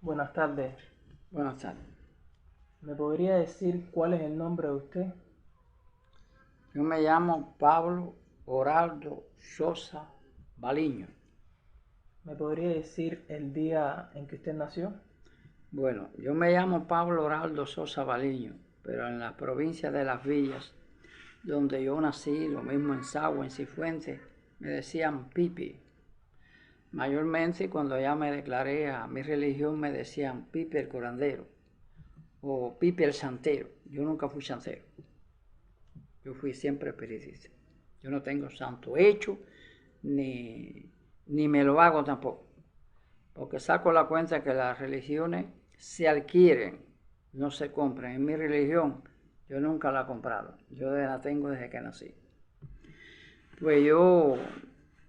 Buenas tardes. Buenas tardes. ¿Me podría decir cuál es el nombre de usted? Yo me llamo Pablo Oraldo Sosa Baliño. ¿Me podría decir el día en que usted nació? Bueno, yo me llamo Pablo Oraldo Sosa Baliño, pero en la provincia de Las Villas, donde yo nací, lo mismo en Sagua, en Cifuentes, me decían Pipi. Mayormente cuando ya me declaré a mi religión me decían Pipi el curandero o Pipi el santero. Yo nunca fui santero. Yo fui siempre espiritista. Yo no tengo santo hecho, ni me lo hago tampoco. Porque saco la cuenta que las religiones se adquieren, no se compran. En mi religión yo nunca la he comprado. Yo la tengo desde que nací. Pues yo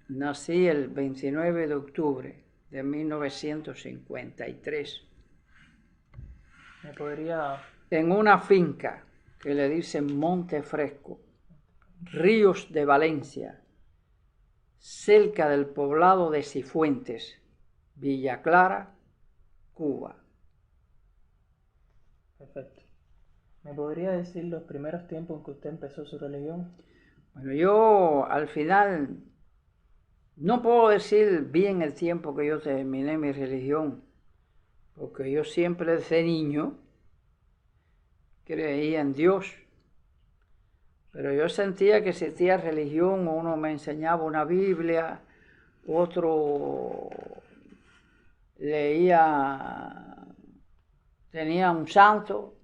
nací el 29 de octubre de 1953 ¿Me podría... en una finca que le dicen Monte Fresco, Ríos de Valencia, cerca del poblado de Cifuentes, Villa Clara, Cuba. Perfecto. ¿Me podría decir los primeros tiempos en que usted empezó su religión? Bueno, yo al final no puedo decir bien el tiempo que yo terminé mi religión, porque yo siempre desde niño creía en Dios, pero yo sentía que existía religión, uno me enseñaba una Biblia, otro leía, tenía un santo.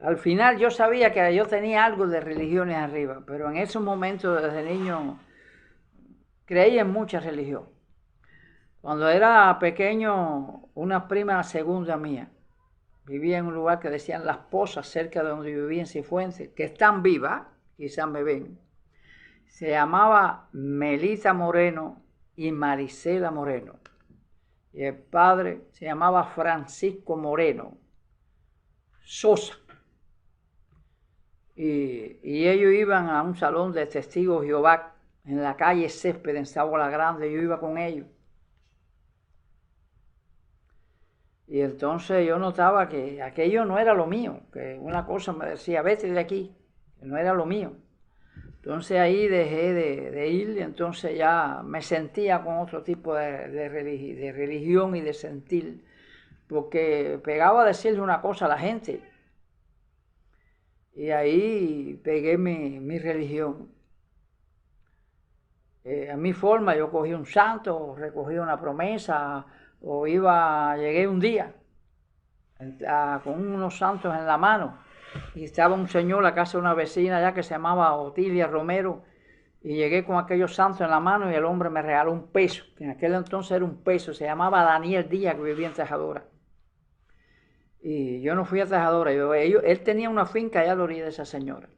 Al final yo sabía que yo tenía algo de religiones arriba, pero en esos momentos desde niño creía en mucha religión. Cuando era pequeño, una prima segunda mía vivía en un lugar que decían Las Pozas, cerca de donde vivía en Cifuentes, que están vivas, quizás me ven. Se llamaba Melita Moreno y Marisela Moreno. Y el padre se llamaba Francisco Moreno Sosa. Y ellos iban a un salón de testigos Jehová en la calle Césped, en Sabana Grande. Yo iba con ellos. Y entonces yo notaba que aquello no era lo mío, que una cosa me decía, vete de aquí, que no era lo mío. Entonces ahí dejé de ir y entonces ya me sentía con otro tipo de religión y de sentir, porque pegaba a decirle una cosa a la gente. Y ahí pegué mi religión. A mi forma, yo cogí un santo, recogí una promesa, o llegué un día con unos santos en la mano, y estaba un señor, la casa de una vecina allá que se llamaba Otilia Romero, y llegué con aquellos santos en la mano y el hombre me regaló un peso, que en aquel entonces era un peso, se llamaba Daniel Díaz, que vivía en Tejadora. Y yo no fui a Tejadora, él tenía una finca allá a la orilla de esa señora.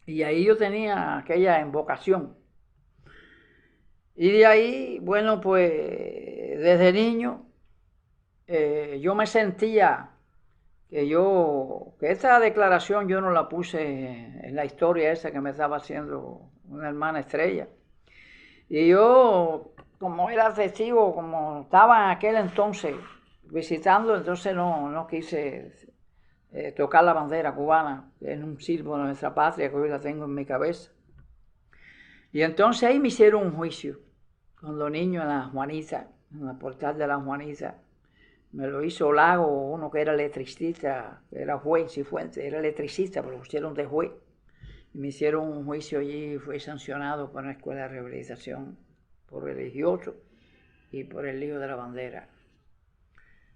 Y ahí yo tenía aquella invocación. Y de ahí, bueno, pues desde niño yo me sentía que esta declaración yo no la puse en la historia esa que me estaba haciendo una hermana Estrella. Y yo, como era testigo, como estaba en aquel entonces visitando, entonces no quise tocar la bandera cubana, que es un símbolo de nuestra patria, que hoy la tengo en mi cabeza. Y entonces ahí me hicieron un juicio con los niños en la Juanita, en el portal de la Juanita. Me lo hizo Lago, uno que era electricista, que era juez, Cifuentes, era electricista, pero lo pusieron de juez. Y me hicieron un juicio allí y fue sancionado por una escuela de rehabilitación, por religioso y por el lío de la bandera.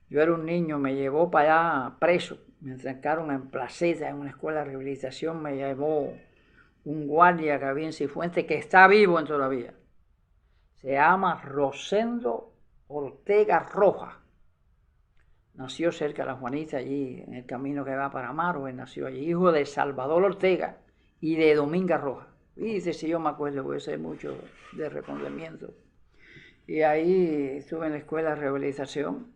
Yo era un niño, me llevó para allá preso, me entrancaron en Placeta, en una escuela de rehabilitación, me llevó un guardia que había en Cifuentes, que está vivo todavía. Se llama Rosendo Ortega Roja. Nació cerca de la Juanita, allí en el camino que va para Amaro, él nació allí, hijo de Salvador Ortega y de Dominga Roja. Y dice, si yo me acuerdo, porque sé mucho de recogimiento. Y ahí estuve en la escuela de rehabilitación.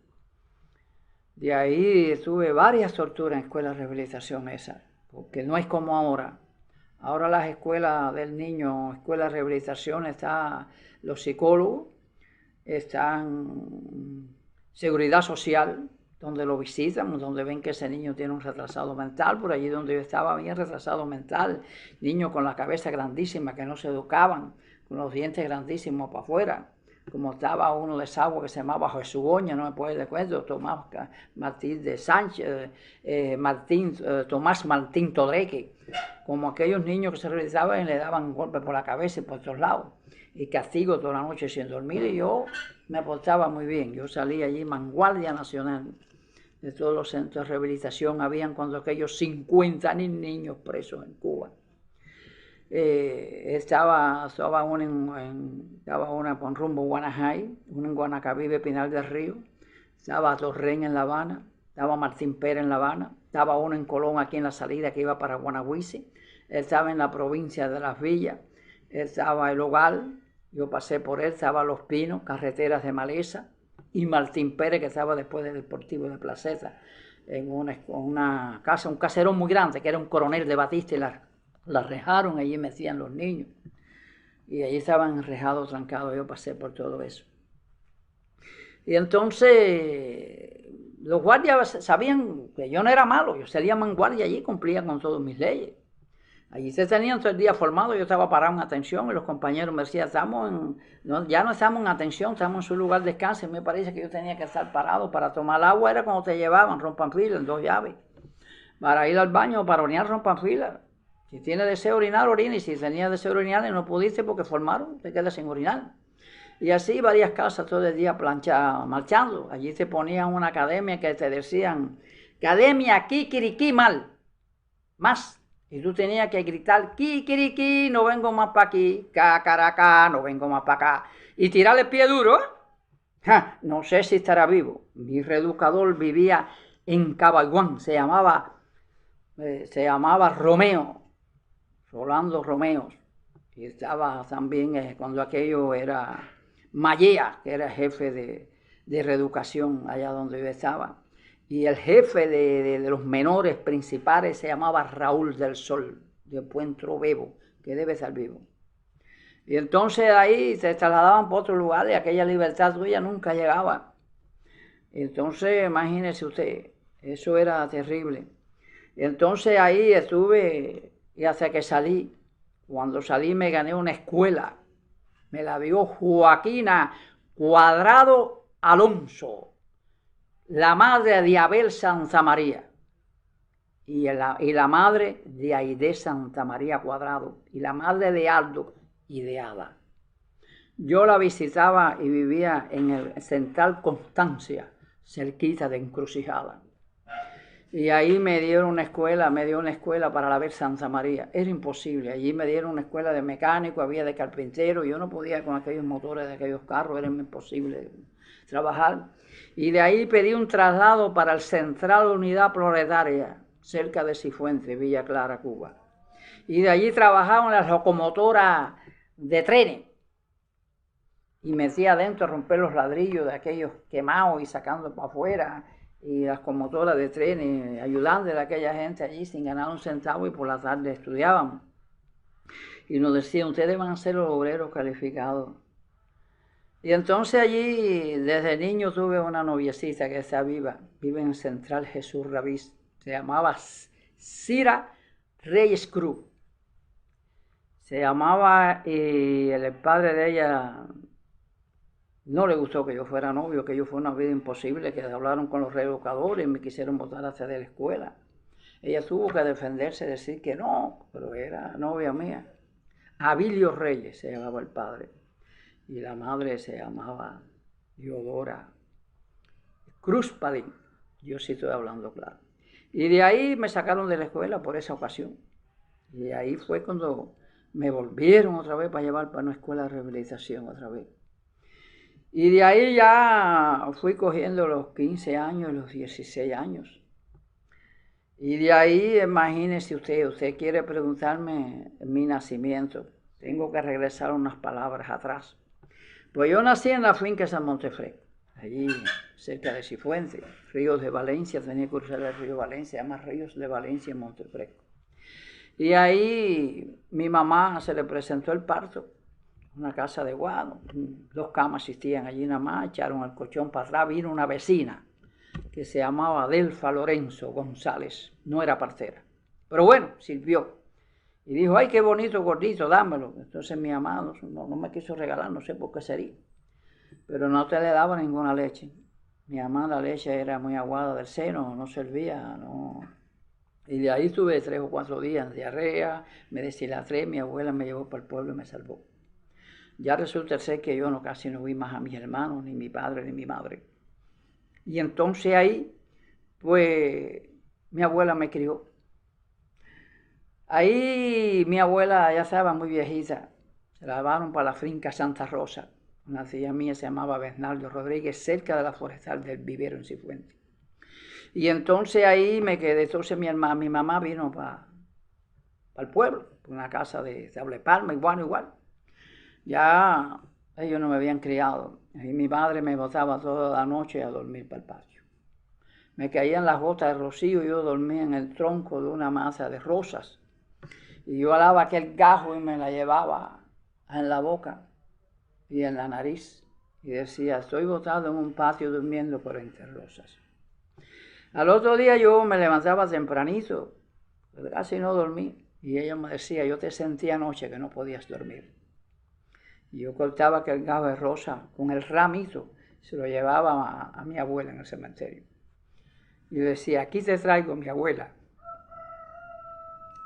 De ahí tuve varias torturas en escuela de rehabilitación esa, porque no es como ahora. Ahora las escuelas del niño, escuelas de rehabilitación, están los psicólogos, están seguridad social, donde lo visitan, donde ven que ese niño tiene un retrasado mental. Por allí donde yo estaba bien retrasado mental, niños con la cabeza grandísima que no se educaban, con los dientes grandísimos para afuera. Como estaba uno de Sagua que se llamaba Jesús Goña, no me puedo de acuerdo, Tomás Martín de Sánchez, Tomás Martín Todreque, como aquellos niños que se realizaban y le daban golpes por la cabeza y por todos lados, y castigo toda la noche sin dormir, y yo me portaba muy bien. Yo salí allí vanguardia nacional de todos los centros de rehabilitación. Habían cuando aquellos 50.000 niños presos en Cuba. Estaba una con rumbo Guanajay, una en Guanacavive, Pinal del Río, estaba Torrén en La Habana, estaba Martín Pérez en La Habana, estaba uno en Colón aquí en la salida que iba para Guanahuisi, estaba en la provincia de Las Villas, estaba El Hogar, yo pasé por él, estaba Los Pinos, Carreteras de Maleza, y Martín Pérez, que estaba después del Deportivo de Placeta, en una casa, un caserón muy grande, que era un coronel de Batista, y la rejaron, allí metían los niños, y allí estaban rejados, trancados. Yo pasé por todo eso. Y entonces los guardias sabían que yo no era malo, yo sería vanguardia allí, cumplía con todas mis leyes. Allí se tenían todo el día formado, yo estaba parado en atención y los compañeros me decían, ya no estamos en atención, estamos en su lugar de descanso. Y me parece que yo tenía que estar parado para tomar agua, era cuando te llevaban, rompan fila en 2 llaves. Para ir al baño, para orinar, rompan fila. Si tienes deseo de orinar, orina, y si tenías deseo de orinar y no pudiste porque formaron, te quedas sin orinar. Y así varias casas todo el día marchando. Allí te ponían una academia que te decían, academia, kikiriki, mal, más. Y tú tenías que gritar, kikiriki, no vengo más para aquí, cacaracá, no vengo más para acá. Y tirarle el pie duro, no sé si estará vivo. Mi reeducador vivía en Cabaiguán, se llamaba Romeo, Rolando Romeo. Y estaba también, cuando aquello era Mallea, que era jefe de reeducación allá donde yo estaba. Y el jefe de los menores principales se llamaba Raúl del Sol, de Puentro Bebo, que debe estar vivo. Y entonces ahí se trasladaban por otro lugar y aquella libertad tuya nunca llegaba. Entonces, imagínese usted, eso era terrible. Y entonces ahí estuve y hasta que salí. Cuando salí me gané una escuela. Me la dio Joaquina Cuadrado Alonso, la madre de Abel Santamaría, y la madre de Aide Santamaría Cuadrado, y la madre de Aldo y de Ada. Yo la visitaba y vivía en el Central Constancia, cerquita de Encrucijada. Y ahí me dio una escuela para la Abel Santamaría. Era imposible. Allí me dieron una escuela de mecánico, había de carpintero. Yo no podía con aquellos motores de aquellos carros, era imposible trabajar. Y de ahí pedí un traslado para el Central Unidad Proletaria, cerca de Cifuentes, Villa Clara, Cuba. Y de allí trabajaba en las locomotoras de trenes. Y me metía adentro a romper los ladrillos de aquellos quemados y sacando para afuera. Y las locomotoras de trenes, ayudando a aquella gente allí sin ganar un centavo, y por la tarde estudiábamos. Y nos decían, ustedes van a ser los obreros calificados. Y entonces allí, desde niño, tuve una noviecita que está vive en Central Jesús Ravis, se llamaba Cira Reyes Cruz. Se llamaba, y el padre de ella no le gustó que yo fuera novio, que yo fuera una vida imposible, que hablaron con los reeducadores y me quisieron botar hacia de la escuela. Ella tuvo que defenderse, decir que no, pero era novia mía. Abilio Reyes se llamaba el padre, y la madre se llamaba Diodora Cruz Padín. Yo sí estoy hablando claro. Y de ahí me sacaron de la escuela por esa ocasión. Y ahí fue cuando me volvieron otra vez para llevar para una escuela de rehabilitación otra vez. Y de ahí ya fui cogiendo los 15 años, los 16 años. Y de ahí, imagínese usted quiere preguntarme mi nacimiento. Tengo que regresar unas palabras atrás. Pues yo nací en la finca San Montefresco, allí cerca de Cifuentes, Ríos de Valencia, tenía que cruzar el río Valencia, se llama Ríos de Valencia en Montefresco. Y ahí mi mamá se le presentó el parto. una casa de guano, 2 camas existían allí nada más, echaron el colchón para atrás, vino una vecina que se llamaba Adelfa Lorenzo González, no era partera, pero bueno, sirvió. Y dijo, ay, qué bonito gordito, dámelo. Entonces mi mamá no me quiso regalar, no sé por qué sería, pero no te le daba ninguna leche. Mi mamá la leche era muy aguada del seno, no servía, no. Y de ahí tuve 3 o 4 días de diarrea, me deshidraté, mi abuela me llevó para el pueblo y me salvó. Ya resulta ser que yo casi no vi más a mis hermanos, ni mi padre, ni mi madre. Y entonces ahí, pues, mi abuela me crió. Ahí mi abuela ya estaba muy viejita, se la llevaron para la finca Santa Rosa. Una tía mía se llamaba Bernardo Rodríguez, cerca de la forestal del Vivero en Cifuentes. Y entonces ahí me quedé, entonces mi mamá vino para el pueblo, una casa de Sable Palma, igual. Ya ellos no me habían criado. Y mi madre me botaba toda la noche a dormir para el patio. Me caían las gotas de rocío y yo dormía en el tronco de una masa de rosas. Y yo alaba aquel gajo y me la llevaba en la boca y en la nariz. Y decía, estoy botado en un patio durmiendo por entre rosas. Al otro día yo me levantaba tempranito, pero casi no dormí. Y ella me decía, yo te sentí anoche que no podías dormir. Y yo cortaba aquel gajo de rosa con el ramito, se lo llevaba a mi abuela en el cementerio. Y yo decía, aquí te traigo, mi abuela,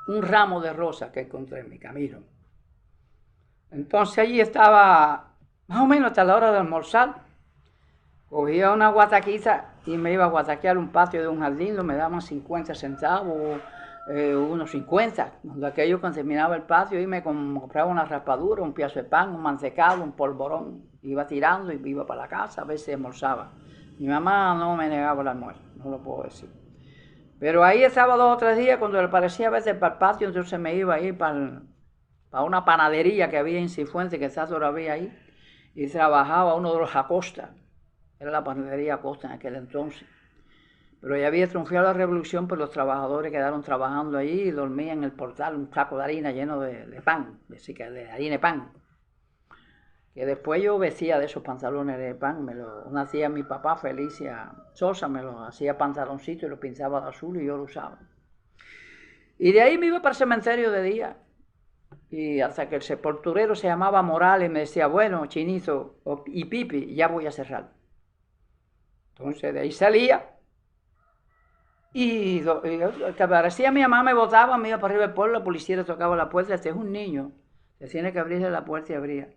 un ramo de rosas que encontré en mi camino. Entonces allí estaba más o menos hasta la hora de almorzar. Cogía una guataquita y me iba a guataquear un patio de un jardín, me daban 50 centavos, unos 50. Cuando aquello cuando terminaba el patio y me compraba una raspadura, un pedazo de pan, un mantecado, un polvorón. Iba tirando y iba para la casa, a veces almorzaba. Mi mamá no me negaba el almuerzo, no lo puedo decir. Pero ahí estaba 2 o 3 días, cuando le parecía a veces para el patio, entonces me iba a ir para una panadería que había en Cifuentes, que está todavía ahí, y trabajaba uno de los Acosta. Era la panadería Acosta en aquel entonces. Pero ya había triunfado la revolución, pues los trabajadores quedaron trabajando allí y dormían en el portal un saco de harina lleno de pan, de harina de pan. Que después yo vestía de esos pantalones de pan, una tía mi papá, Felicia Sosa, me lo hacía pantaloncito y lo pintaba de azul y yo lo usaba. Y de ahí me iba para el cementerio de día. Y hasta que el sepulturero se llamaba Morales me decía, bueno, Chinito y Pipi, ya voy a cerrar. Entonces de ahí salía y que aparecía mi mamá, me botaba, me iba para arriba del pueblo, la policía le tocaba la puerta, este es un niño, se tiene que abrirle la puerta y abría.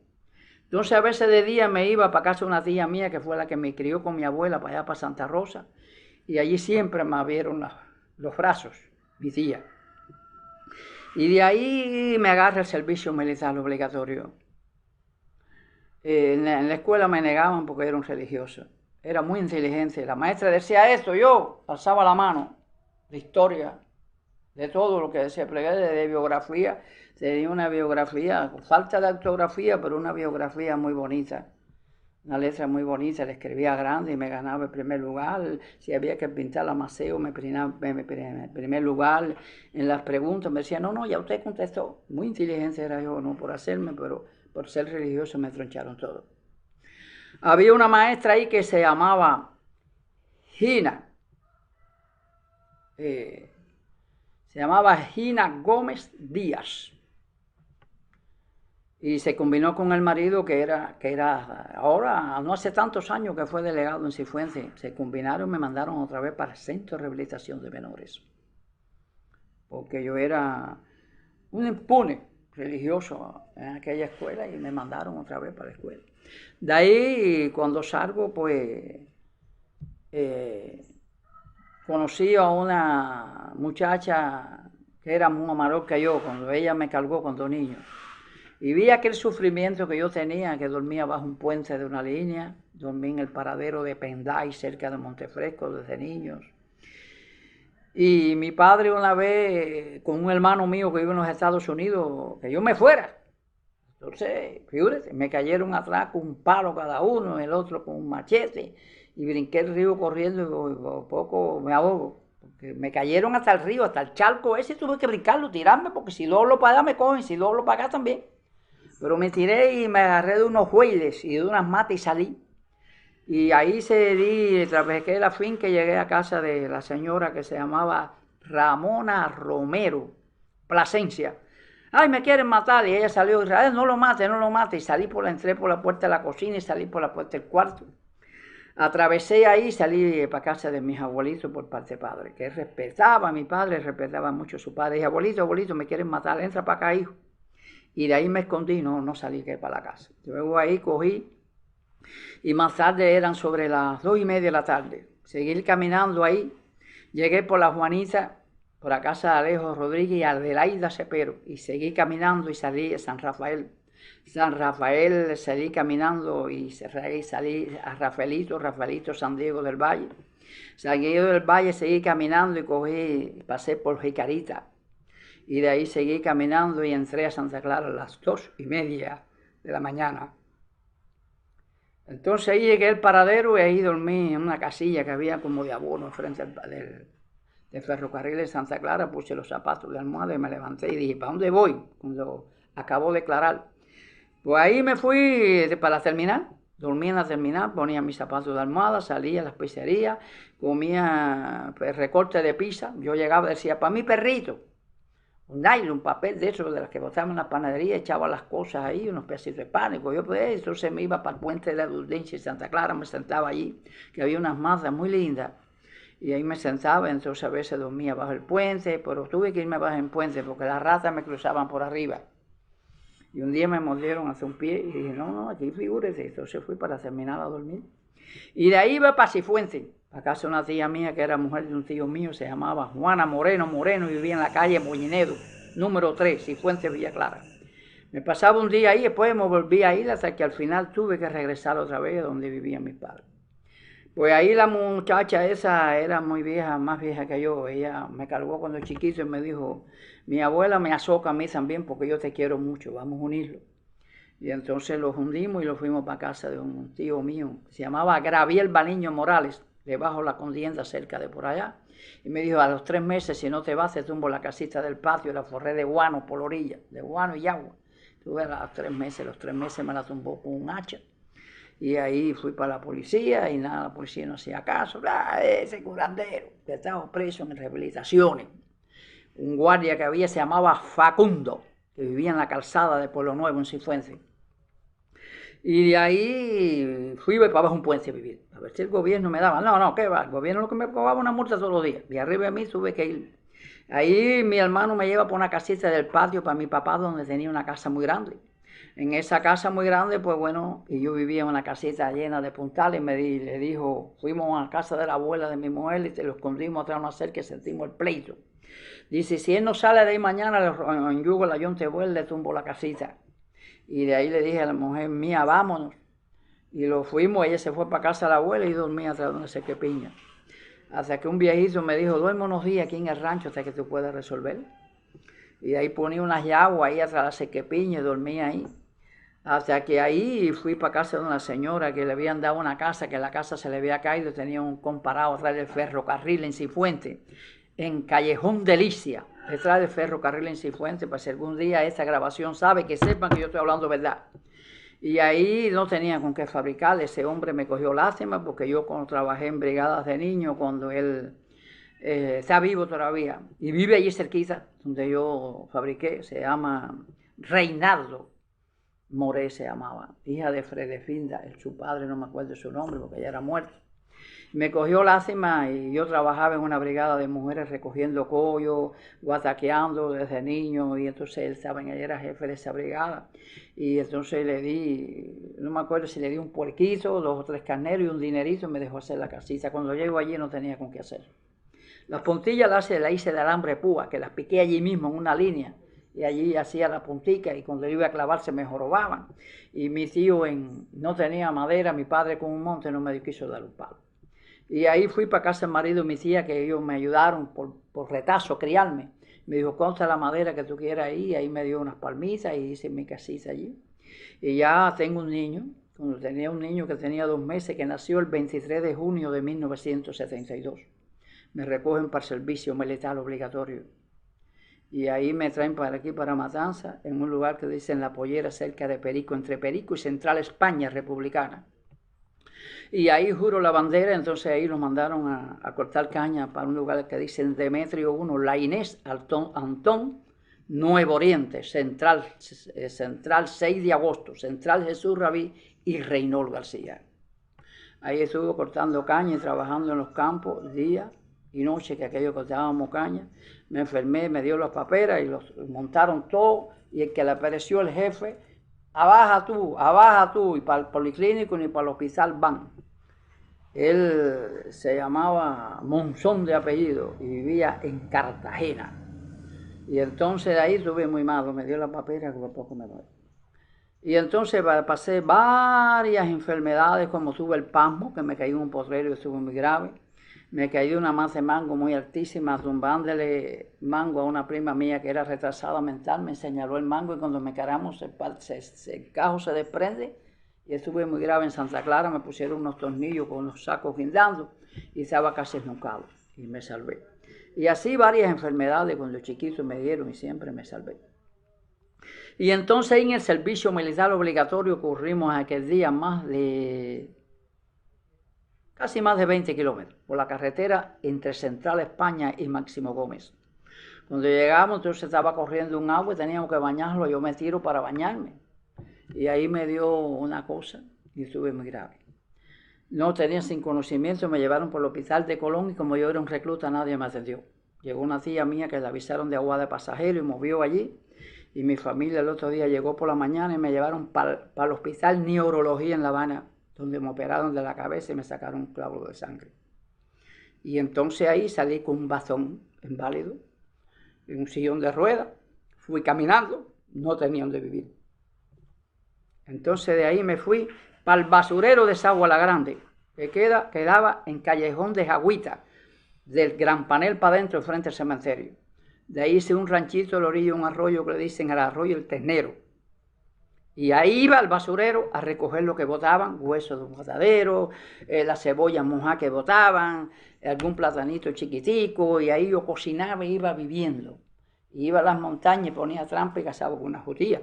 Entonces a veces de día me iba para casa de una tía mía que fue la que me crió con mi abuela para allá para Santa Rosa y allí siempre me abrieron los brazos, mi tía. Y de ahí me agarra el servicio militar obligatorio. En la escuela me negaban porque era un religioso. Era muy inteligente. La maestra decía esto, yo alzaba la mano de historia, de todo lo que se plegué de biografía. Tenía una biografía, falta de ortografía, pero una biografía muy bonita. Una letra muy bonita, la escribía grande y me ganaba el primer lugar. Si había que pintar la Maceo, me ganaba el primer lugar. En las preguntas me decía, no, ya usted contestó. Muy inteligente era yo, no por hacerme, pero por ser religioso me troncharon todo. Había una maestra ahí que se llamaba Gina. Se llamaba Gina Gómez Díaz. Y se combinó con el marido que era ahora, no hace tantos años que fue delegado en Cifuentes. Se combinaron y me mandaron otra vez para el Centro de Rehabilitación de Menores. Porque yo era un impune religioso en aquella escuela y me mandaron otra vez para la escuela. De ahí, cuando salgo, pues, conocí a una muchacha que era muy mayor que yo, cuando ella me cargó cuando niño. Y vi aquel sufrimiento que yo tenía, que dormía bajo un puente de una línea, dormí en el paradero de Penday, cerca de Montefresco, desde niños. Y mi padre una vez, con un hermano mío que vive en los Estados Unidos, que yo me fuera. Entonces, fíjate, me cayeron atrás con un palo cada uno, el otro con un machete, y brinqué el río corriendo y por poco me ahogo. Porque me cayeron hasta el río, hasta el charco ese, tuve que brincarlo, tirarme, porque si doblo para allá me cogen, si doblo para acá también. Pero me tiré y me agarré de unos huiles y de unas matas y salí. Y ahí atravesé la finca y llegué a casa de la señora que se llamaba Ramona Romero, Plasencia. Ay, me quieren matar. Y ella salió, Israel, no lo mate, no lo mate. Y entré por la puerta de la cocina y salí por la puerta del cuarto. Atravesé ahí y salí para casa de mis abuelitos por parte de padre, que respetaba a mi padre, respetaba mucho a su padre. Y dije, abuelito, abuelito, me quieren matar, entra para acá, hijo. Y de ahí me escondí, no salí que para la casa. Luego ahí cogí y más tarde eran sobre las 2:30 de la tarde. Seguí caminando ahí, llegué por la Juanita, por la casa de Alejo Rodríguez y Adelaida Cepero, y seguí caminando y salí a San Rafael. San Rafael salí caminando y salí a Rafaelito San Diego del Valle. San Diego del Valle seguí caminando y pasé por Jicarita. Y de ahí seguí caminando y entré a Santa Clara a las 2:30 de la mañana. Entonces ahí llegué al paradero y ahí dormí en una casilla que había como de abono frente del ferrocarril de Santa Clara. Puse los zapatos de almohada y me levanté y dije, ¿para dónde voy? Cuando acabó de declarar. Pues ahí me fui para la terminal, dormí en la terminal, ponía mis zapatos de almohada, salía a las pizzerías, comía recorte de pizza. Yo llegaba y decía, para mi perrito, un nylon, un papel de esos de las que botaban en la panadería, echaba las cosas ahí, unos pedacitos de pan, y yo pues, entonces me iba para el puente de la Dulcencia de Santa Clara, me sentaba allí, que había unas mazas muy lindas, y ahí me sentaba, entonces a veces dormía bajo el puente, pero tuve que irme bajo el puente porque las ratas me cruzaban por arriba. Y un día me mordieron hacia un pie y dije, no, aquí figúrese. Entonces fui para terminar a dormir. Y de ahí iba para Cifuentes, a casa de una tía mía que era mujer de un tío mío, se llamaba Juana Moreno, y vivía en la calle Mollinedo, número 3, Cifuentes, Villa Clara. Me pasaba un día ahí, después me volví a ir hasta que al final tuve que regresar otra vez a donde vivían mis padres. Pues ahí la muchacha esa era muy vieja, más vieja que yo. Ella me cargó cuando chiquito y me dijo, mi abuela me azoca a mí también porque yo te quiero mucho, vamos a unirlo. Y entonces los hundimos y los fuimos para casa de un tío mío, se llamaba Graviel Baliño Morales, debajo de la Contienda, cerca de por allá. Y me dijo, a los 3 meses, si no te vas, te tumbo la casita del patio y la forré de guano por la orilla, de guano y agua. Tuve a los 3 meses me la tumbó con un hacha. Y ahí fui para la policía y nada, la policía no hacía caso. Ese curandero que estaba preso en rehabilitaciones. Un guardia que había se llamaba Facundo, que vivía en la calzada de Pueblo Nuevo, en Cifuentes. Y de ahí fui para abajo un puente a vivir. A ver si el gobierno me daba. No, ¿qué va? El gobierno lo que me cobraba una multa todos los días. De arriba de mí tuve que ir. Ahí mi hermano me lleva por una casita del patio para mi papá, donde tenía una casa muy grande. En esa casa muy grande, pues bueno, y yo vivía en una casita llena de puntales, le dijo, fuimos a la casa de la abuela de mi mujer y te lo escondimos atrás de una cerca y sentimos el pleito. Dice, si él no sale de ahí mañana, le enyugo la yuntebuel, le tumbo la casita. Y de ahí le dije a la mujer mía, vámonos. Y lo fuimos, ella se fue para casa de la abuela y dormía atrás de una cerquepiña. Hasta que un viejito me dijo, duerme unos días aquí en el rancho hasta que tú puedas resolver. Y de ahí ponía unas yaguas ahí atrás de la cerquepiña y dormía ahí. Hasta que ahí fui para casa de una señora que le habían dado una casa, que la casa se le había caído, tenía un comparado atrás del ferrocarril en Cifuentes, en Callejón Delicia, detrás del ferrocarril en Cifuentes, para si algún día esta grabación sabe, que sepan que yo estoy hablando verdad. Y ahí no tenía con qué fabricar, ese hombre me cogió lástima, porque yo cuando trabajé en brigadas de niños, cuando él está vivo todavía, y vive allí cerquita, donde yo fabriqué, se llama Reinaldo Moré se llamaba, hija de Fredefinda, su padre no me acuerdo su nombre porque ella era muerta. Me cogió lástima y yo trabajaba en una brigada de mujeres recogiendo collo, guataqueando desde niño, y entonces él ella era jefe de esa brigada. Y entonces le di, no me acuerdo si le di un puerquito, 2 o 3 carneros y un dinerito y me dejó hacer la casita. Cuando llego allí no tenía con qué hacer. Las puntillas las hice de alambre púa, que las piqué allí mismo en una línea. Y allí hacía la puntica y cuando iba a clavar se me jorobaban. Y mi tío no tenía madera, mi padre con un monte no me quiso dar un palo. Y ahí fui para casa del marido de mi tía, que ellos me ayudaron por retazo a criarme. Me dijo, consta la madera que tú quieras ahí, y ahí me dio unas palmitas y hice mi casita allí. Y ya tengo un niño, cuando tenía un niño que tenía 2 meses, que nació el 23 de junio de 1972. Me recogen para el servicio militar obligatorio. y ahí me traen para aquí, para Matanza, en un lugar que dicen La Pollera, cerca de Perico, entre Perico y Central España Republicana. Y ahí juro la bandera, entonces ahí nos mandaron a cortar caña para un lugar que dicen Demetrio 1, La Inés, Antón, Nuevo Oriente, Central 6 de agosto, Central Jesús Rabí y Reynol García. Ahí estuve cortando caña y trabajando en los campos día y noche, que aquello cortábamos caña. Me enfermé, me dio las paperas y los montaron todo, y el que le apareció el jefe, abaja tú, y para el policlínico ni para el hospital van. Él se llamaba Monzón de apellido y vivía en Cartagena. Y entonces de ahí estuve muy malo, me dio la papera que por poco me doy. Y entonces pasé varias enfermedades, como tuve el pasmo, que me caí en un potrero y estuvo muy grave. Me caí de una masa de mango muy altísima, tumbándole mango a una prima mía que era retrasada mental, me señaló el mango y cuando me caramos el cajo se desprende. Y estuve muy grave en Santa Clara, me pusieron unos tornillos con unos sacos guindando y estaba casi esnucado y me salvé. Y así varias enfermedades cuando chiquito me dieron y siempre me salvé. Y entonces en el servicio militar obligatorio corrimos aquel día casi más de 20 kilómetros por la carretera entre Central España y Máximo Gómez. Cuando llegamos, entonces estaba corriendo un agua y teníamos que bañarlo, yo me tiro para bañarme. Y ahí me dio una cosa y estuve muy grave. No tenía sin conocimiento, me llevaron por el hospital de Colón y como yo era un recluta nadie me atendió. Llegó una tía mía que le avisaron de agua de pasajero y movió allí. Y mi familia el otro día llegó por la mañana y me llevaron para el hospital Neurología en La Habana, donde me operaron de la cabeza y me sacaron un clavos de sangre. Y entonces ahí salí con un bastón inválido, en un sillón de ruedas, fui caminando, no tenía donde vivir. Entonces de ahí me fui para el basurero de Sagua la Grande, que quedaba en Callejón de Jagüita, del Gran Panel para adentro, frente al cementerio. De ahí hice un ranchito a la orilla de un arroyo que le dicen el arroyo El Ternero. Y ahí iba al basurero a recoger lo que botaban, huesos de un botadero, las cebollas mojadas que botaban, algún platanito chiquitico, y ahí yo cocinaba y iba viviendo. Y iba a las montañas y ponía trampa y cazaba con una judía.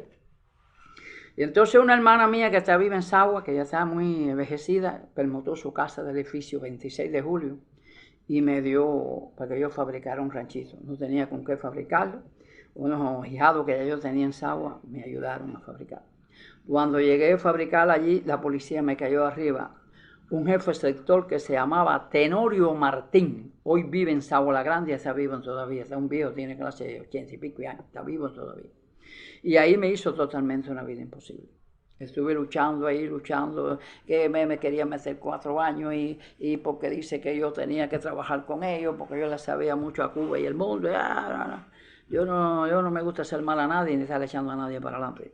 Y entonces una hermana mía que está viva en Sagua, que ya estaba muy envejecida, permutó su casa del edificio 26 de julio y me dio para que yo fabricara un ranchito. No tenía con qué fabricarlo. Unos hijados que ya yo tenía en Sagua me ayudaron a fabricar. Cuando llegué a fabricar allí, la policía me cayó arriba. Un jefe sector que se llamaba Tenorio Martín, hoy vive en Sagua la Grande y está vivo todavía. Está un viejo, tiene clase de 80 y pico años, está vivo todavía. Y ahí me hizo totalmente una vida imposible. Estuve luchando ahí, que me quería meter 4 años y porque dice que yo tenía que trabajar con ellos, porque yo le sabía mucho a Cuba y el mundo. Yo no me gusta hacer mal a nadie ni estar echando a nadie para adelante.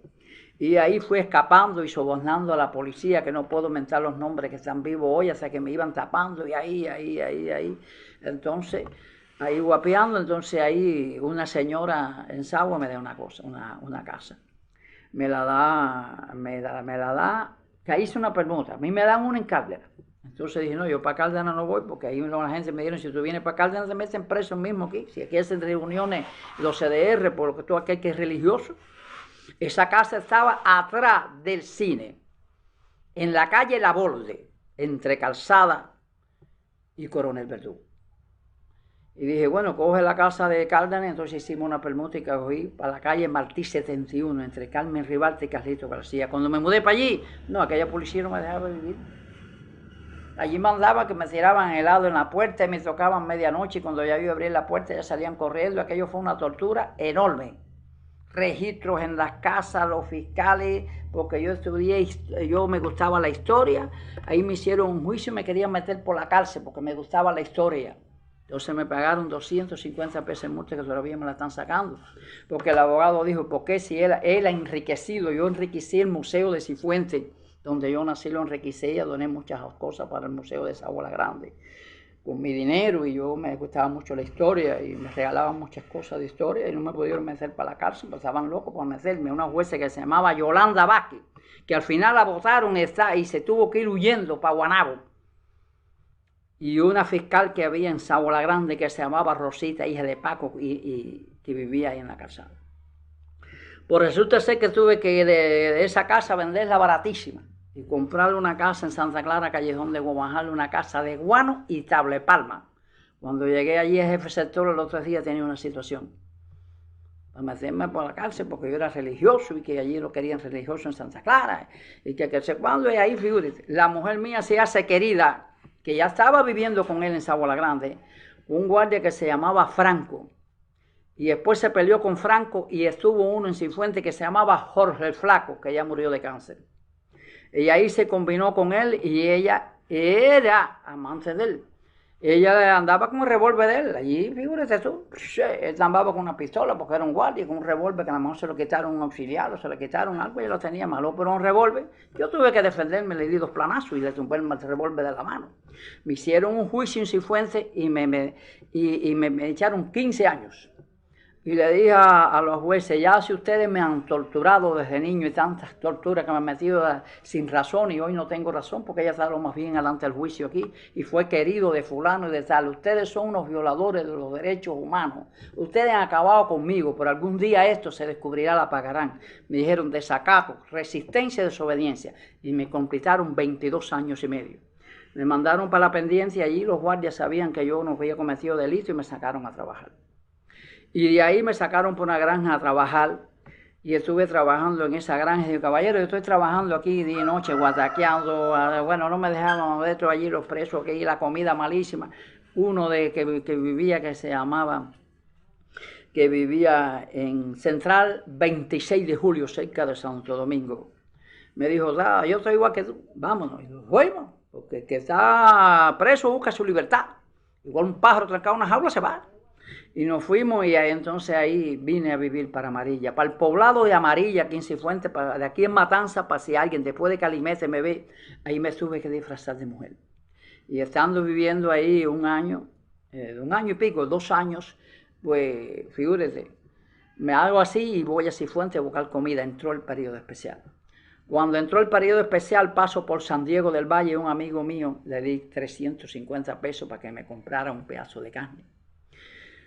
Y ahí fui escapando y sobornando a la policía, que no puedo mentar los nombres que están vivos hoy, hasta que me iban tapando y ahí. Entonces, ahí guapeando, entonces ahí una señora en Sagua me da una cosa, una casa. Me la da, que hice una permuta, a mí me dan una en Cárdenas. Entonces dije, no, yo para Cárdenas no voy, porque ahí la gente me dijeron, si tú vienes para Cárdenas te meten preso mismo aquí. Si aquí hacen reuniones los CDR, porque todo aquel que es religioso. Esa casa estaba atrás del cine, en la calle La Borde, entre Calzada y Coronel Verdú. Y dije, bueno, coge la casa de Cárdenas, entonces hicimos una permuta y cogí para la calle Martí 71, entre Carmen Ribalta y Carlito García. Cuando me mudé para allí, no, aquella policía no me dejaba vivir. Allí mandaba que me tiraban helado en la puerta y me tocaban medianoche y cuando ya yo abrí la puerta ya salían corriendo. Aquello fue una tortura enorme. Registros en las casas, los fiscales, porque yo estudié, yo me gustaba la historia, ahí me hicieron un juicio y me querían meter por la cárcel porque me gustaba la historia. Entonces me pagaron 250 pesos en multa que todavía me la están sacando, porque el abogado dijo, ¿por qué si él ha enriquecido? Yo enriquecí el Museo de Cifuentes, donde yo nací, lo enriquecí y doné muchas cosas para el Museo de Sagua la Grande. Con mi dinero y yo me gustaba mucho la historia y me regalaban muchas cosas de historia y no me pudieron meter para la cárcel, pues estaban locos por meterme. Una jueza que se llamaba Yolanda Vázquez, que al final la votaron y se tuvo que ir huyendo para Guanabo. Y una fiscal que había en Sagua la Grande que se llamaba Rosita, hija de Paco, y que vivía ahí en la calzada. Pues resulta ser que tuve que de esa casa venderla baratísima y comprarle una casa en Santa Clara, Callejón de Guamajal, una casa de guano y tablepalma. Cuando llegué allí, el jefe sector, el otro día tenía una situación para meterme por la cárcel porque yo era religioso y que allí lo querían religioso en Santa Clara y que sé cuándo, y ahí figúrate, la mujer mía se hace querida, que ya estaba viviendo con él en Sabana Grande, un guardia que se llamaba Franco. Y después se peleó con Franco y estuvo uno en Cifuentes que se llamaba Jorge el Flaco, que ya murió de cáncer. Y ahí se combinó con él y ella era amante de él. Ella andaba con un revólver de él, allí, figúrate tú, él andaba con una pistola porque era un guardia, con un revólver que a lo mejor se lo quitaron un auxiliar o se le quitaron algo y ella lo tenía malo, pero un revólver. Yo tuve que defenderme, le di 2 planazos y le tumbé el revólver de la mano. Me hicieron un juicio en Cifuentes y me echaron 15 años. Y le dije a los jueces, ya si ustedes me han torturado desde niño y tantas torturas que me han metido sin razón y hoy no tengo razón porque ella está lo más bien adelante del juicio aquí y fue querido de fulano y de tal, ustedes son unos violadores de los derechos humanos, ustedes han acabado conmigo, pero algún día esto se descubrirá, la pagarán. Me dijeron desacato, resistencia y desobediencia y me completaron 22 años y medio. Me mandaron para la pendencia y allí los guardias sabían que yo no había cometido delito y me sacaron a trabajar. Y de ahí me sacaron por una granja a trabajar y estuve trabajando en esa granja. Y dije, caballero, yo estoy trabajando aquí día y noche, guataqueando. Bueno, no me dejaban dentro allí los presos, que la comida malísima. Uno que vivía, que se llamaba, que vivía en Central 26 de julio, cerca de Santo Domingo. Me dijo, yo estoy igual que tú, vámonos. Y yo, bueno, porque el que está preso busca su libertad. Igual un pájaro trancado en una jaula se va. Y nos fuimos y entonces ahí vine a vivir para Amarilla, para el poblado de Amarilla, aquí en Cifuentes, de aquí en Matanza, para si alguien después de Calimete me ve, ahí me tuve que disfrazar de mujer. Y estando viviendo ahí un año y pico, 2 años, pues figúrate, me hago así y voy a Cifuentes a buscar comida, entró el periodo especial. Cuando entró el periodo especial, paso por San Diego del Valle, un amigo mío, le di 350 pesos para que me comprara un pedazo de carne.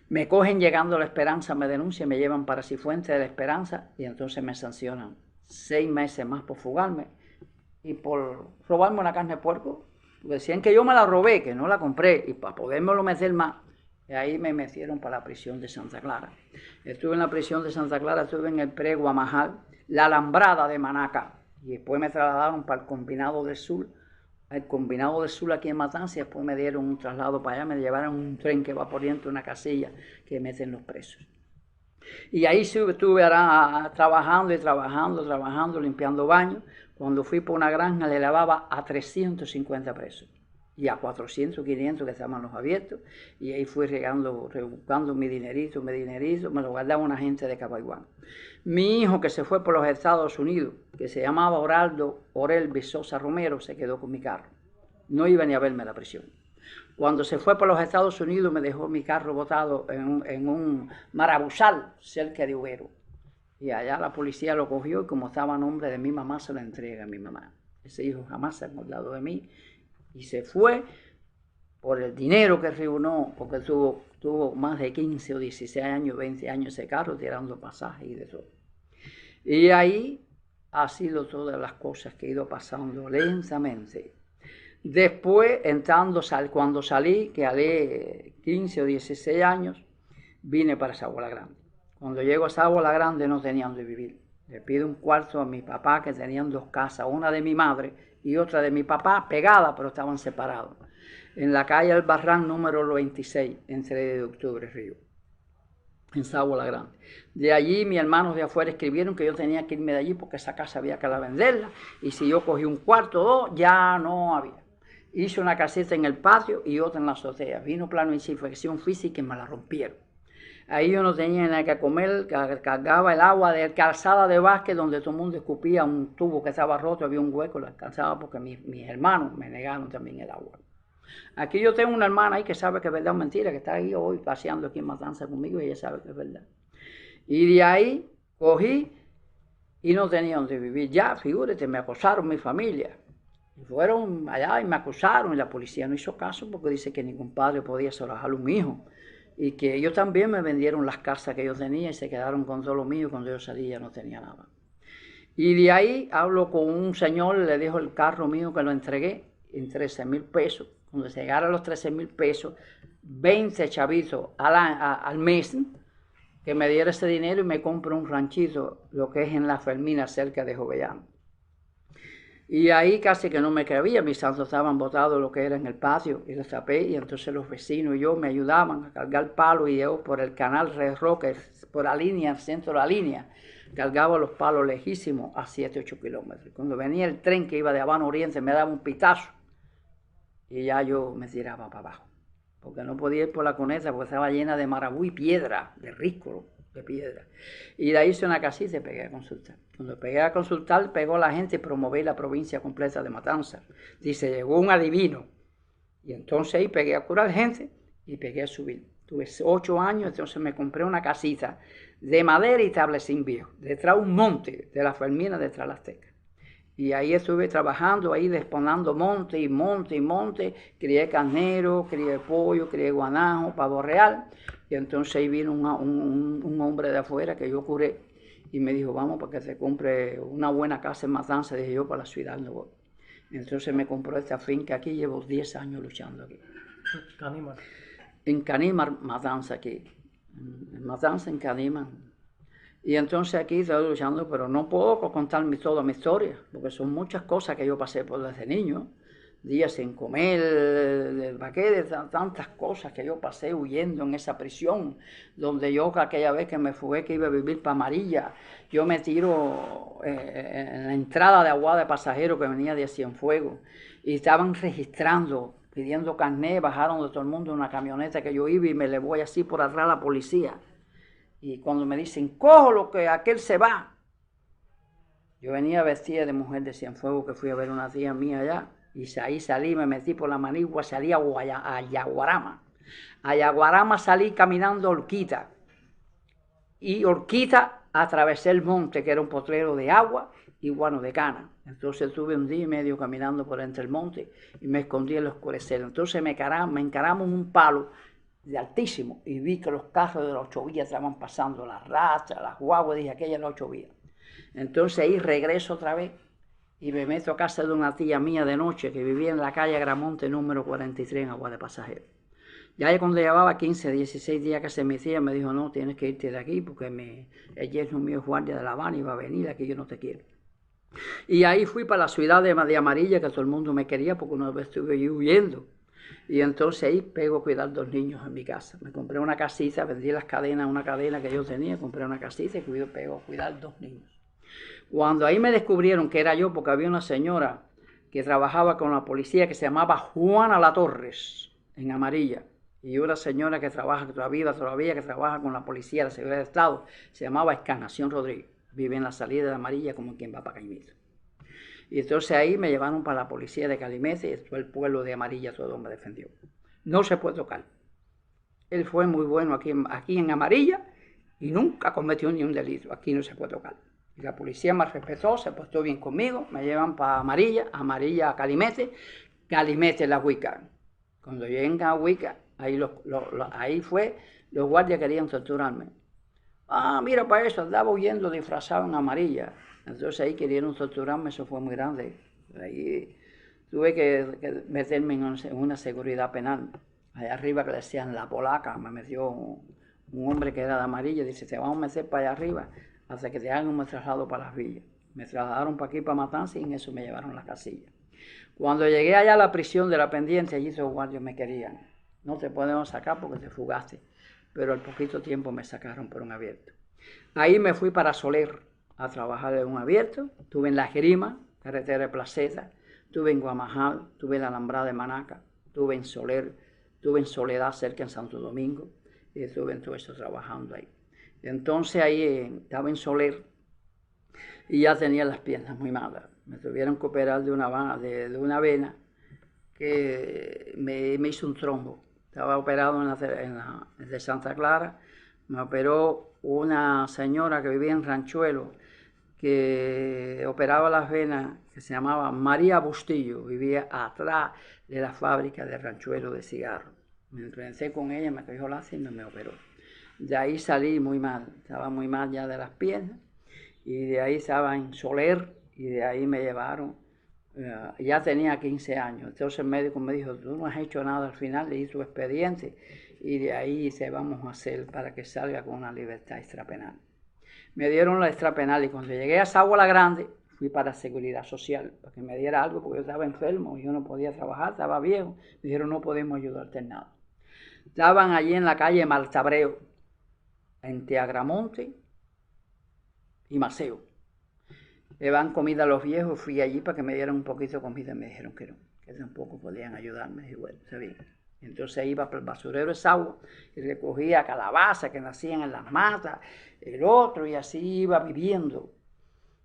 Me cogen llegando a La Esperanza, me denuncian, me llevan para Cifuentes de La Esperanza y entonces me sancionan 6 meses más por fugarme y por robarme una carne de puerco. Decían que yo me la robé, que no la compré y para podérmelo meter más. Y ahí me metieron para la prisión de Santa Clara. Estuve en la prisión de Santa Clara, estuve en el Pre-Guamajal, la Alambrada de Manaca y después me trasladaron para el Combinado del Sur. El Combinado del Sur aquí en Matanza, y después me dieron un traslado para allá, me llevaron un tren que va por dentro de una casilla que meten los presos. Y ahí estuve trabajando, limpiando baños. Cuando fui por una granja le lavaba a 350 presos y a 400, 500 que estaban los abiertos. Y ahí fui rebuscando mi dinerito, me lo guardaba una gente de Cabaiguán. Mi hijo que se fue por los Estados Unidos, que se llamaba Oraldo Orel Visosa Romero, se quedó con mi carro. No iba ni a verme a la prisión. Cuando se fue por los Estados Unidos me dejó mi carro botado en un marabuzal cerca de Ubero. Y allá la policía lo cogió y como estaba a nombre de mi mamá se lo entrega a mi mamá. Ese hijo jamás se ha acordado de mí y se fue por el dinero que reunió, porque tuvo más de 15 o 16 años, 20 años ese carro tirando pasajes y de todo. Y ahí ha sido todas las cosas que he ido pasando lentamente. Después, cuando salí, que haré 15 o 16 años, vine para Sabana Grande. Cuando llego a Sabana Grande no tenía donde vivir. Le pido un cuarto a mi papá, que tenían 2 casas, una de mi madre y otra de mi papá, pegadas, pero estaban separados. En la calle El Barran, número 26, en 3 de octubre, Río, en Sabana Grande. De allí mis hermanos de afuera escribieron que yo tenía que irme de allí porque esa casa había que venderla y si yo cogí un cuarto o 2, ya no había. Hice una caseta en el patio y otra en la azotea. Vino plano infección física y me la rompieron. Ahí yo no tenía nada que comer, cargaba el agua de calzada de Vázquez donde todo el mundo escupía un tubo que estaba roto, había un hueco, lo alcanzaba porque mis hermanos me negaron también el agua. Aquí yo tengo una hermana ahí que sabe que es verdad o mentira, que está ahí hoy paseando aquí en Matanza conmigo y ella sabe que es verdad. Y de ahí cogí y no tenía donde vivir. Ya, figúrate, me acosaron mi familia. Y fueron allá y me acusaron y la policía no hizo caso porque dice que ningún padre podía sobrajar un hijo. y que ellos también me vendieron las casas que yo tenía y se quedaron con todo lo mío. Cuando yo salí ya no tenía nada. Y de ahí hablo con un señor, le dejo el carro mío que lo entregué en 13,000 pesos. Cuando se llegaron los 13,000 pesos, 20 chavitos al mes, que me diera ese dinero y me compro un ranchito, lo que es en La Fermina, cerca de Jovellano. Y ahí casi que no me cabía, mis santos estaban botados lo que era en el patio, y los tapé, y entonces los vecinos y yo me ayudaban a cargar palos, y yo por el canal Red Roque, por la línea, el centro de la línea, cargaba los palos lejísimos a 7, 8 kilómetros. Cuando venía el tren que iba de Habana Oriente, me daba un pitazo, y ya yo me tiraba para abajo, porque no podía ir por la cuneta, porque estaba llena de marabú y piedra, de risco, de piedra. Y de ahí hice una casita y pegué a consultar. Cuando pegué a consultar, pegó la gente y promoví la provincia completa de Matanzas. Dice, llegó un adivino. Y entonces ahí pegué a curar gente y pegué a subir. Tuve 8 años, entonces me compré una casita de madera y tablecín viejo, detrás de un monte de La Fermina, detrás de las Tecas. Y ahí estuve trabajando, ahí desponando monte y monte y monte. Crié carnero, crié pollo, crié guanajo, pavo real. Y entonces ahí vino un hombre de afuera que yo curé y me dijo, vamos para que te compre una buena casa en Matanzas. Dije yo, para la ciudad no voy. Entonces me compró esta finca aquí, llevo 10 años luchando aquí. Canímar. En Canímar, Matanzas aquí. En Matanzas, en Canímar. Y entonces aquí estoy luchando, pero no puedo contar toda mi historia, porque son muchas cosas que yo pasé por desde niño. Días sin comer, tantas cosas que yo pasé huyendo en esa prisión, donde yo aquella vez que me fugué que iba a vivir para Amarilla, yo me tiro en la entrada de Aguada de Pasajeros que venía de Cienfuegos, y estaban registrando, pidiendo carnet, bajaron de todo el mundo una camioneta que yo iba y me le voy así por atrás a la policía. Y cuando me dicen, cógelo que aquel se va. Yo venía vestida de mujer de Cienfuegos, que fui a ver una tía mía allá. Y ahí salí, me metí por la Manigua, salí a Yaguarama. A Yaguarama salí caminando a Horquita. Y Horquita atravesé el monte, que era un potrero de agua y guano de cana. Entonces estuve un día y medio caminando por entre el monte y me escondí en el oscurecer. Entonces me encaramos un palo de altísimo y vi que los carros de las 8 vías estaban pasando, las rastras, las guaguas, dije, aquella es la 8 vías. Entonces ahí regreso otra vez y me meto a casa de una tía mía de noche que vivía en la calle Agramonte número 43 en Agua de Pasajeros. Ya cuando llevaba 15, 16 días que se me decía, me dijo, no, tienes que irte de aquí porque el yerno mío es guardia de La Habana y va a venir, aquí yo no te quiero. Y ahí fui para la ciudad de Amarilla, que todo el mundo me quería porque una vez estuve ahí huyendo. Y entonces ahí pego a cuidar 2 niños en mi casa. Me compré una casita, vendí las cadenas, una cadena que yo tenía, compré una casita y pego a cuidar 2 niños. Cuando ahí me descubrieron que era yo, porque había una señora que trabajaba con la policía que se llamaba Juana La Torres, en Amarilla, y una señora que trabaja todavía que trabaja con la policía de la Seguridad de Estado, se llamaba Escanación Rodríguez, vive en la salida de Amarilla como quien va para Caimito. Y entonces ahí me llevaron para la policía de Calimete y todo el pueblo de Amarilla todo me defendió. No se puede tocar. Él fue muy bueno aquí en Amarilla y nunca cometió ni un delito. Aquí no se puede tocar. Y la policía me respetó, se portó bien conmigo, me llevan para Amarilla a Calimete, Calimete la Huica. Cuando llegué a Huica, ahí fue, los guardias querían torturarme. Ah, mira para eso, andaba huyendo disfrazado en Amarilla. Entonces ahí querían torturarme, eso fue muy grande. Ahí tuve que meterme en una seguridad penal. Allá arriba que le decían La Polaca, me metió un hombre que era de Amarilla, dice, te vamos a meter para allá arriba hasta que te hagan un traslado para las villas. Me trasladaron para aquí, para Matanzas, y en eso me llevaron a la casilla. Cuando llegué allá a la prisión de la Pendiente, allí esos guardias me querían. No te podemos sacar porque te fugaste. Pero al poquito tiempo me sacaron por un abierto. Ahí me fui para Soler a trabajar en un abierto. Estuve en La Grima, carretera de Placeta. Estuve en Guamajal, estuve en la Alambrada de Manaca. Estuve en Soler, estuve en Soledad, cerca en Santo Domingo. Y estuve en todo eso trabajando ahí. Entonces ahí estaba en Soler y ya tenía las piernas muy malas. Me tuvieron que operar de una vena que me hizo un trombo. Estaba operado de Santa Clara. Me operó una señora que vivía en Ranchuelo, que operaba las venas, que se llamaba María Bustillo, vivía atrás de la fábrica de Ranchuelo de cigarros. Me entrevisté con ella, me cogió lástima y me operó. De ahí salí muy mal, estaba muy mal ya de las piernas, y de ahí estaba en Soler, y de ahí me llevaron, ya tenía 15 años, entonces el médico me dijo, tú no has hecho nada al final, le hice tu expediente, y de ahí se vamos a hacer para que salga con una libertad extrapenal. Me dieron la extrapenal y cuando llegué a Sagua la Grande, fui para Seguridad Social, para que me diera algo, porque yo estaba enfermo, y yo no podía trabajar, estaba viejo, me dijeron no podemos ayudarte en nada. Estaban allí en la calle Martabreo, entre Agramonte y Maceo. Le dan comida a los viejos, fui allí para que me dieran un poquito de comida y me dijeron que no, que tampoco podían ayudarme. Y bueno, está bien. Entonces iba para el basurero de Sagua y recogía calabazas que nacían en las matas, el otro, y así iba viviendo.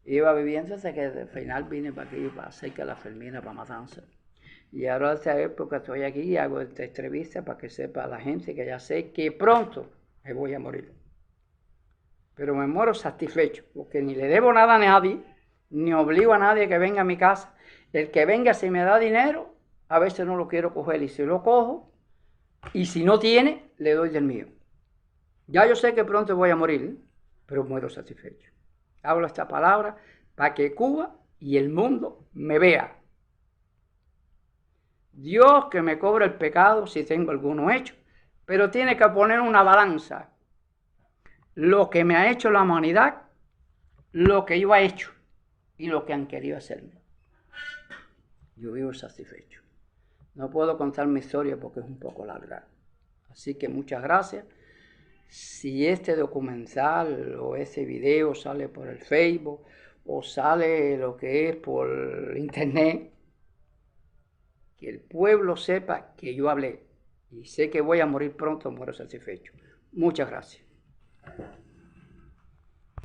Iba viviendo hasta que al final vine para aquí, para cerca de la Fermina, para Matanza. Y ahora de esta época estoy aquí y hago esta entrevista para que sepa la gente que ya sé que pronto me voy a morir. Pero me muero satisfecho, porque ni le debo nada a nadie, ni obligo a nadie que venga a mi casa. El que venga, si me da dinero, a veces no lo quiero coger, y si lo cojo, y si no tiene, le doy del mío. Ya yo sé que pronto voy a morir, pero muero satisfecho. Hablo esta palabra para que Cuba y el mundo me vea. Dios que me cobre el pecado si tengo alguno hecho, pero tiene que poner una balanza. Lo que me ha hecho la humanidad, lo que yo he hecho y lo que han querido hacerme. Yo vivo satisfecho. No puedo contar mi historia porque es un poco larga. Así que muchas gracias. Si este documental o este video sale por el Facebook o sale lo que es por internet, que el pueblo sepa que yo hablé y sé que voy a morir pronto, muero satisfecho. Muchas gracias.